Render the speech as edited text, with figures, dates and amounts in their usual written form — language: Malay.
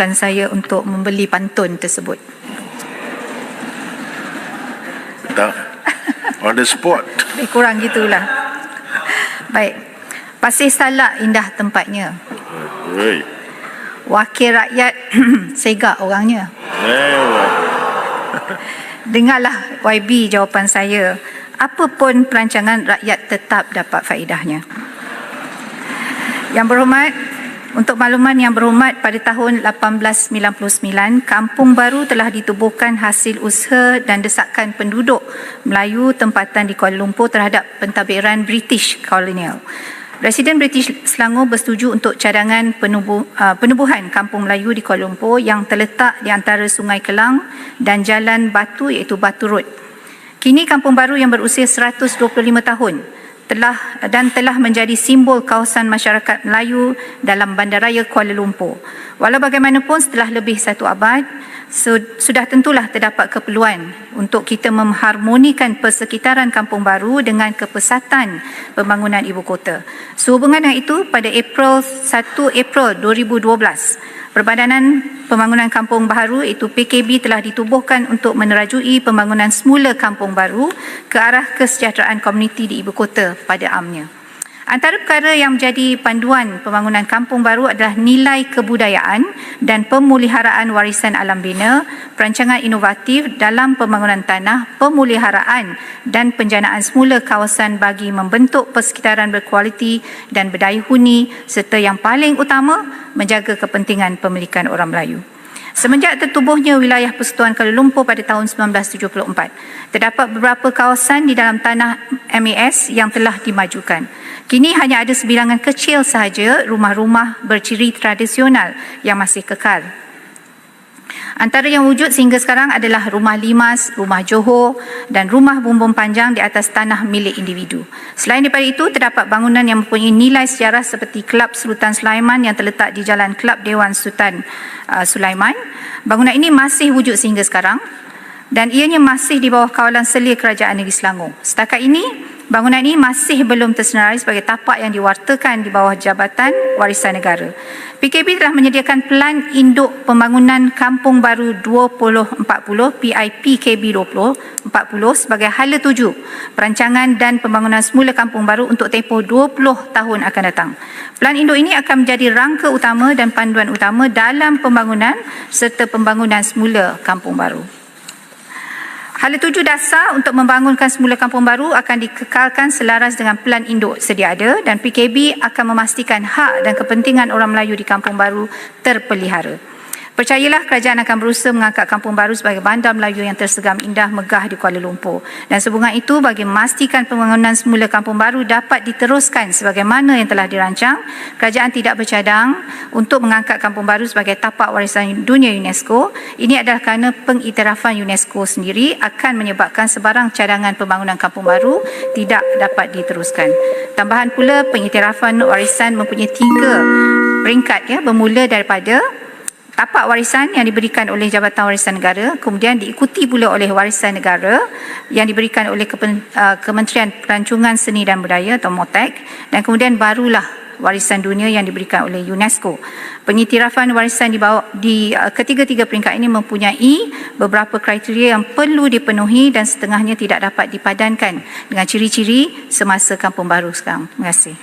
keputusan saya untuk membeli pantun tersebut. Tak, on the spot. Lebih kurang gitulah. Baik. Pasir Salak indah tempatnya. Oi. Wakil rakyat segak orangnya. Eh, Dengarlah YB jawapan saya. Apa pun perancangan, rakyat tetap dapat faedahnya. Yang berhormat, untuk makluman yang berhormat, pada tahun 1899, Kampung Baru telah ditubuhkan hasil usaha dan desakan penduduk Melayu tempatan di Kuala Lumpur terhadap pentadbiran British kolonial. Residen British Selangor bersetuju untuk cadangan penubuhan Kampung Melayu di Kuala Lumpur yang terletak di antara Sungai Kelang dan Jalan Batu iaitu Batu Road. Kini Kampung Baru yang berusia 125 tahun telah menjadi simbol kawasan masyarakat Melayu dalam Bandaraya Kuala Lumpur. Walau bagaimanapun, setelah lebih satu abad, sudah tentulah terdapat keperluan untuk kita mengharmonikan persekitaran Kampung Baru dengan kepesatan pembangunan ibu kota. Sehubungan dengan itu, pada 1 April 2012, Perbadanan Pembangunan Kampung Baru iaitu PKB telah ditubuhkan untuk menerajui pembangunan semula Kampung Baru ke arah kesejahteraan komuniti di ibu kota pada amnya. Antara perkara yang menjadi panduan pembangunan Kampung Baru adalah nilai kebudayaan dan pemeliharaan warisan alam bina, perancangan inovatif dalam pembangunan tanah, pemeliharaan dan penjanaan semula kawasan bagi membentuk persekitaran berkualiti dan berdaya huni, serta yang paling utama, menjaga kepentingan pemilikan orang Melayu. Semenjak tertubuhnya wilayah Persekutuan Kuala Lumpur pada tahun 1974, terdapat beberapa kawasan di dalam tanah MAS yang telah dimajukan. Kini hanya ada sebilangan kecil sahaja rumah-rumah berciri tradisional yang masih kekal. Antara yang wujud sehingga sekarang adalah rumah limas, rumah Johor dan rumah bumbung panjang di atas tanah milik individu. Selain daripada itu, terdapat bangunan yang mempunyai nilai sejarah seperti Kelab Sultan Sulaiman yang terletak di Jalan Kelab Dewan Sultan Sulaiman. Bangunan ini masih wujud sehingga sekarang dan ianya masih di bawah kawalan selia Kerajaan Negeri Selangor. Setakat ini, bangunan ini masih belum tersenarai sebagai tapak yang diwartakan di bawah Jabatan Warisan Negara. PKB telah menyediakan Pelan Induk Pembangunan Kampung Baru 2040 PIPKB 2040 sebagai hala tuju perancangan dan pembangunan semula Kampung Baru untuk tempoh 20 tahun akan datang. Pelan induk ini akan menjadi rangka utama dan panduan utama dalam pembangunan serta pembangunan semula Kampung Baru. Hala tuju dasar untuk membangunkan semula Kampung Baru akan dikekalkan selaras dengan pelan induk sedia ada dan PKB akan memastikan hak dan kepentingan orang Melayu di Kampung Baru terpelihara. Percayalah, kerajaan akan berusaha mengangkat Kampung Baru sebagai bandar Melayu yang tersegam indah megah di Kuala Lumpur. Dan sehubungan itu, bagi memastikan pembangunan semula Kampung Baru dapat diteruskan sebagaimana yang telah dirancang, kerajaan tidak bercadang untuk mengangkat Kampung Baru sebagai tapak warisan dunia UNESCO. Ini adalah kerana pengiktirafan UNESCO sendiri akan menyebabkan sebarang cadangan pembangunan Kampung Baru tidak dapat diteruskan. Tambahan pula, pengiktirafan warisan mempunyai 3 peringkat bermula daripada tapak warisan yang diberikan oleh Jabatan Warisan Negara, kemudian diikuti pula oleh warisan negara yang diberikan oleh Kementerian Pelancongan Seni dan Budaya atau MOTEK, dan kemudian barulah warisan dunia yang diberikan oleh UNESCO. Pengiktirafan warisan di ketiga-tiga peringkat ini mempunyai beberapa kriteria yang perlu dipenuhi dan setengahnya tidak dapat dipadankan dengan ciri-ciri semasa Kampung Baru sekarang. Terima kasih.